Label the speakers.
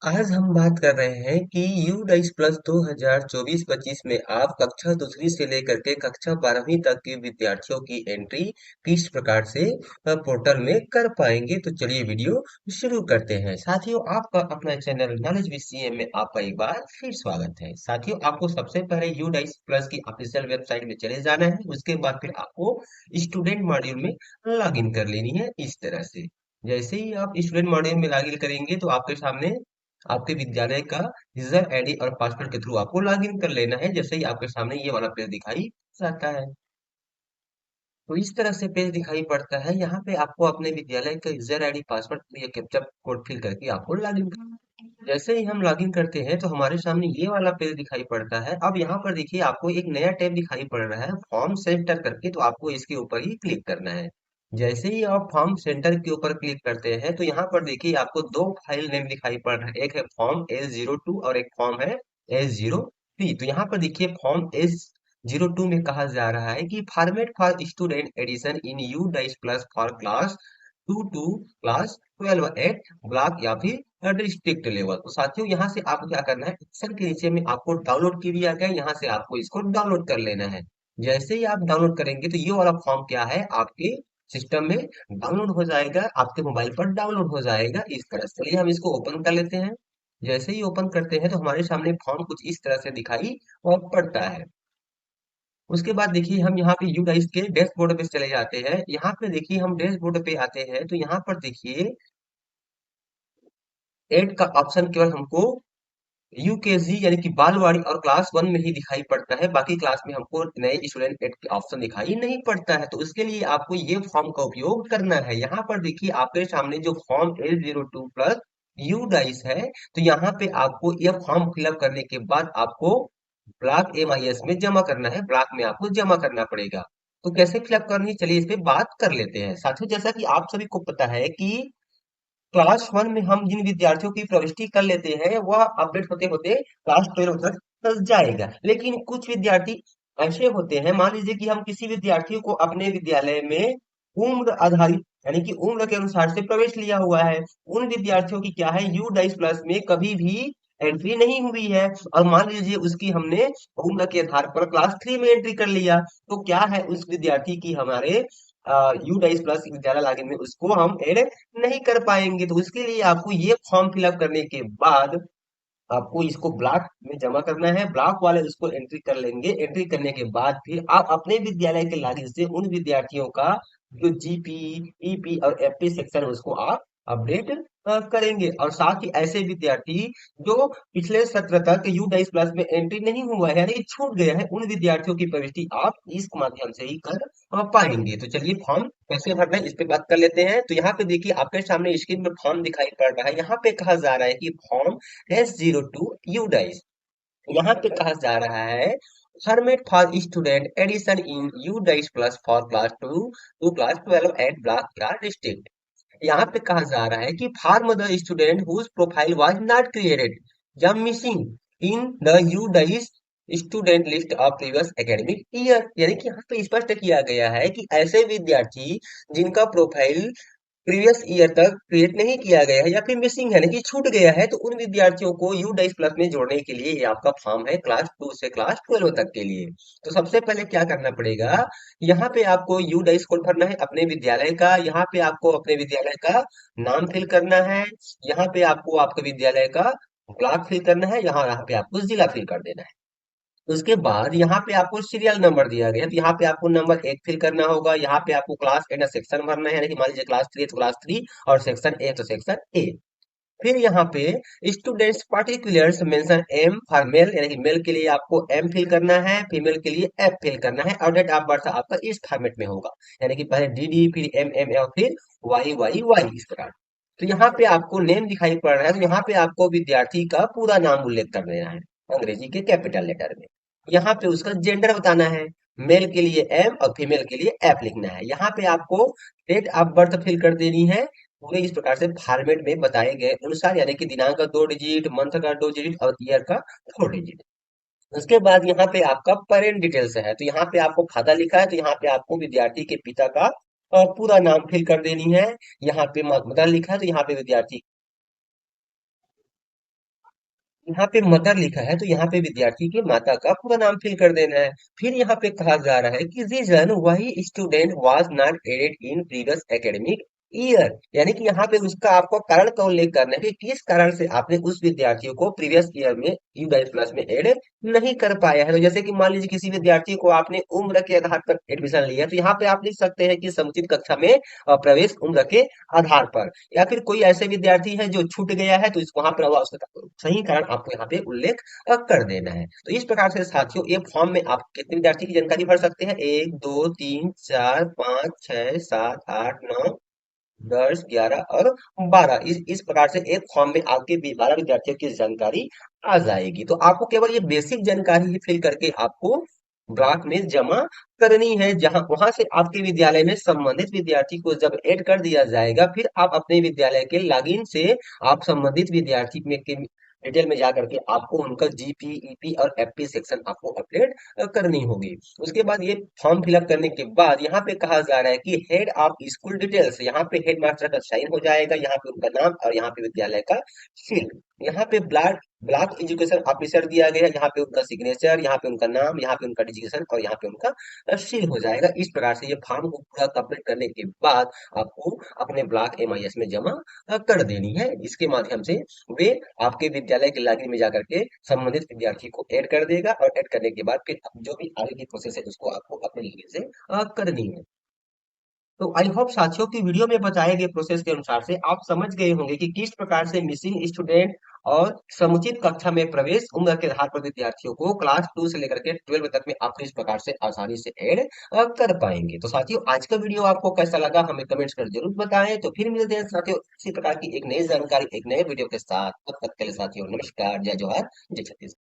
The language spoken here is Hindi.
Speaker 1: आज हम बात कर रहे हैं कि यू डाइस प्लस 2024-25 में आप कक्षा दूसरी से लेकर के कक्षा 12वीं तक के विद्यार्थियों की एंट्री किस प्रकार से पोर्टल में कर पाएंगे। तो चलिए वीडियो शुरू करते हैं। साथियों, आपका अपना चैनल नॉलेज बीसीएम में आपका एक बार फिर स्वागत है। साथियों, आपको सबसे पहले यू डाइस प्लस की ऑफिशियल वेबसाइट में चले जाना है। उसके बाद फिर आपको स्टूडेंट मॉड्यूल में लॉग इन कर लेनी है इस तरह से। जैसे ही आप स्टूडेंट मॉड्यूल में लॉग इन करेंगे तो आपके सामने आपके विद्यालय का यूजर आईडी और पासवर्ड के थ्रू आपको लॉगिन कर लेना है। जैसे ही आपके सामने ये वाला पेज दिखाई जाता है, तो इस तरह से पेज दिखाई पड़ता है। यहाँ पे आपको अपने विद्यालय का यूजर आईडी पासवर्ड या कैप्चा कोड फिल करके आपको लॉगिन करना। जैसे ही हम लॉगिन करते हैं तो हमारे सामने ये वाला पेज दिखाई पड़ता है। अब यहाँ पर देखिए आपको एक नया टैब दिखाई पड़ रहा है फॉर्म सेंटर करके, तो आपको इसके ऊपर ही क्लिक करना है। जैसे ही आप फॉर्म सेंटर के ऊपर क्लिक करते हैं तो यहाँ पर देखिए आपको दो फाइल नेम दिखाई पड़ रहा है। एक है फॉर्म S02 और एक फॉर्म है S03। तो यहाँ पर देखिए फॉर्म S02 में कहा जा रहा है कि format for student addition in UDISE plus for class 2 to class 12 at block या फिर डिस्ट्रिक्ट लेवल। तो साथियों, यहाँ से आपको क्या करना है, ऑप्शन के नीचे में आपको डाउनलोड की दिया गया है, यहाँ से आपको इसको डाउनलोड कर लेना है। जैसे ही आप डाउनलोड करेंगे तो ये वाला फॉर्म क्या है, आपके सिस्टम में डाउनलोड हो जाएगा, आपके मोबाइल पर डाउनलोड हो जाएगा इस तरह से। चलिए हम इसको ओपन कर लेते हैं। जैसे ही ओपन करते हैं तो हमारे सामने फॉर्म कुछ इस तरह से दिखाई और पड़ता है। उसके बाद देखिए हम यहाँ पे यू गाइस के डैशबोर्ड पे चले जाते हैं। यहाँ पे देखिए हम डैशबोर्ड पे आते हैं तो यहाँ पर देखिए एड का ऑप्शन केवल हमको यूकेजी यानी कि बालवाड़ी और क्लास वन में ही दिखाई पड़ता है। बाकी क्लास में हमको नए स्टूडेंट एड के ऑप्शन दिखाई नहीं पड़ता है। तो उसके लिए आपको ये फॉर्म का उपयोग करना है। यहाँ पर देखिए आपके सामने जो form L02 plus you dice है, तो यहाँ पे आपको यह फॉर्म फिलअप करने के बाद आपको ब्लॉक एमआईएस में जमा करना है। ब्लॉक में आपको जमा करना पड़ेगा। तो कैसे फिलअप करनी, चलिए इस पे बात कर लेते हैं। साथियों, जैसा कि आप सभी को पता है कि क्लास वन में हम जिन विद्यार्थियों की प्रविष्टि कर लेते हैं वह अपडेट होते होते क्लास 12 तक चल जाएगा। लेकिन कुछ विद्यार्थी ऐसे होते हैं, मान लीजिए कि हम किसी विद्यार्थी को अपने विद्यालय में उम्र आधारित यानी कि उम्र के अनुसार से प्रवेश लिया हुआ है। उन विद्यार्थियों की क्या है, यू डाइस प्लस में कभी भी एंट्री नहीं हुई है। और मान लीजिए उसकी हमने उम्र के आधार पर क्लास 3 में एंट्री कर लिया, तो क्या है उस विद्यार्थी की हमारे यू डाइस प्लस विद्यालय लॉगिन में उसको हम ऐड नहीं कर पाएंगे। तो उसके लिए आपको ये फॉर्म फिलअप करने के बाद आपको इसको ब्लॉक में जमा करना है। ब्लॉक वाले उसको एंट्री कर लेंगे। एंट्री करने के बाद फिर आप अपने विद्यालय के लॉगिन से उन विद्यार्थियों का जो जीपी, ईपी और एफपी सेक्शन है उसको आप अपडेट करेंगे। और साथ ही ऐसे विद्यार्थी जो पिछले सत्र तक यू डाइस प्लस में एंट्री नहीं हुआ है यानी कि छूट गया है, उन विद्यार्थियों की प्रविष्टि आप इस माध्यम से ही कर पाएंगे। तो चलिए फॉर्म कैसे भरना है इस पे बात कर लेते हैं। तो यहाँ पे देखिए आपके सामने स्क्रीन पर फॉर्म दिखाई पड़ रहा है। यहाँ पे कहा जा रहा है कि फॉर्म S02 यू डाइस, यहाँ पे कहा जा रहा है format for student addition in UDISE plus for class 2 to class 12 at block या डिस्ट्रिक्ट। यहाँ पे कहा जा रहा है कि form the student whose profile was not created या missing in the UDISE student list of previous academic year. यानी कि यहाँ पे स्पष्ट किया गया है कि ऐसे विद्यार्थी जिनका प्रोफाइल प्रीवियस ईयर तक क्रिएट नहीं किया गया है या फिर मिसिंग है, यानी कि छूट गया है, तो उन विद्यार्थियों को यू डाइस प्लस में जोड़ने के लिए ये आपका फॉर्म है क्लास 2 से क्लास 12 तक के लिए। तो सबसे पहले क्या करना पड़ेगा, यहाँ पे आपको यू डाइस कोड भरना है अपने विद्यालय का। यहाँ पे आपको अपने विद्यालय का नाम फिल करना है। यहाँ पे आपको आपके विद्यालय का ब्लॉक फिल करना है। यहाँ पे आपको जिला फिल कर देना है। उसके बाद यहाँ पे आपको सीरियल नंबर दिया गया है, तो यहाँ पे आपको नंबर एक फिल करना होगा। यहाँ पे आपको क्लास एंड सेक्शन भरना है, यानी कि मान लीजिए क्लास 3 तो क्लास 3 और सेक्शन ए तो सेक्शन ए। फिर यहाँ पे students particulars mention M for male, यानी कि मेल के लिए आपको एम फिल करना है, फीमेल के लिए एफ फिल करना है। और डेट ऑफ बर्थ आपका इस फॉर्मेट में होगा, यानी कि पहले डी डी फिर एम एम और फिर वाई वाई वाई इस प्रकार। तो यहाँ पे आपको नेम दिखाई पड़ रहा है, तो यहाँ पे आपको विद्यार्थी का पूरा नाम उल्लेख कर देना है अंग्रेजी के कैपिटल लेटर में। यहाँ पे उसका जेंडर बताना है, मेल के लिए एम और फीमेल के लिए एफ लिखना है। यहाँ पे आपको डेट ऑफ बर्थ फिल कर देनी है पूरे इस प्रकार से फॉर्मेट में बताए गए अनुसार, यानी कि दिनांक का 2 डिजिट, मंथ का 2 डिजिट और ईयर का 4 डिजिट। उसके बाद यहाँ पे आपका पेरेंट डिटेल्स है, तो यहाँ पे आपको फादर लिखा है, तो यहाँ पे आपको विद्यार्थी के पिता का पूरा नाम फिल कर देनी है। यहाँ पे मदर लिखा है, तो यहाँ पे विद्यार्थी यहाँ पे मदर लिखा है तो यहाँ पे विद्यार्थी के माता का पूरा नाम फिल कर देना है। फिर यहाँ पे कहा जा रहा है कि reason why student was not added in previous academic year, यानी कि यहाँ पे उसका आपको कारण का उल्लेख करना है कि किस कारण से आपने उस विद्यार्थियों को प्रीवियस ईयर में यू गाइस क्लास में ऐड नहीं कर पाया है। तो जैसे कि मान लीजिए किसी विद्यार्थी को आपने उम्र के आधार पर एडमिशन लिया, तो यहाँ पे आप लिख सकते हैं कि समुचित कक्षा में प्रवेश उम्र के आधार पर। या फिर कोई ऐसे विद्यार्थी है जो छूट गया है तो इस वहां पर उसका सही कारण आपको यहाँ पे उल्लेख कर देना है। तो इस प्रकार से साथियों ये फॉर्म में आप कितने विद्यार्थी की जानकारी भर सकते हैं, 1 2 3 4 5 6 7 8 9 10 11 और 12। इस प्रकार से एक फॉर्म में आपके 12 विद्यार्थियों की जानकारी आ जाएगी। तो आपको केवल ये बेसिक जानकारी ही फिल करके आपको ब्लॉक में जमा करनी है, जहां वहां से आपके विद्यालय में संबंधित विद्यार्थी को जब ऐड कर दिया जाएगा, फिर आप अपने विद्यालय के लॉगिन से आप संबंधित विद्यार्थी में के डिटेल में जाकर के आपको उनका जीपी, ईपी और एफपी सेक्शन आपको अपडेट करनी होगी। उसके बाद ये फॉर्म फिलअप करने के बाद यहाँ पे कहा जा रहा है कि हेड ऑफ स्कूल डिटेल्स, यहाँ पे हेड मास्टर का साइन हो जाएगा, यहाँ पे उनका नाम और यहाँ पे विद्यालय का फील्ड, यहाँ पे ब्लॉक ब्लॉक एजुकेशन ऑफिसर दिया गया है, यहाँ पे उनका सिग्नेचर, यहाँ पे उनका नाम, यहाँ पे उनका डिजिग्नेशन और यहाँ पे उनका सील हो जाएगा। इस प्रकार से ये फॉर्म को पूरा कंप्लीट करने के बाद आपको अपने ब्लॉक एमआईएस में जमा कर देनी है। इसके माध्यम से वे आपके विद्यालय के लॉगिन में जाकर के संबंधित विद्यार्थी को ऐड कर देगा और ऐड करने के बाद फिर जो भी आगे की प्रोसेस है उसको आपको अपने लॉगिन से करनी है। तो आई होप साथियों की वीडियो में बताए गए प्रोसेस के अनुसार से आप समझ गए होंगे कि किस प्रकार से मिसिंग स्टूडेंट और समुचित कक्षा में प्रवेश उम्र के आधार पर विद्यार्थियों को क्लास 2 से लेकर के 12 तक में आप किस प्रकार से आसानी से ऐड कर पाएंगे। तो साथियों आज का वीडियो आपको कैसा लगा हमें कमेंट्स कर जरूर बताएं। तो फिर मिलते हैं साथियों इसी प्रकार की एक नई जानकारी एक नए वीडियो के साथ। तब तक के लिए साथियों नमस्कार, जय जोहार, जय छत्तीसगढ़।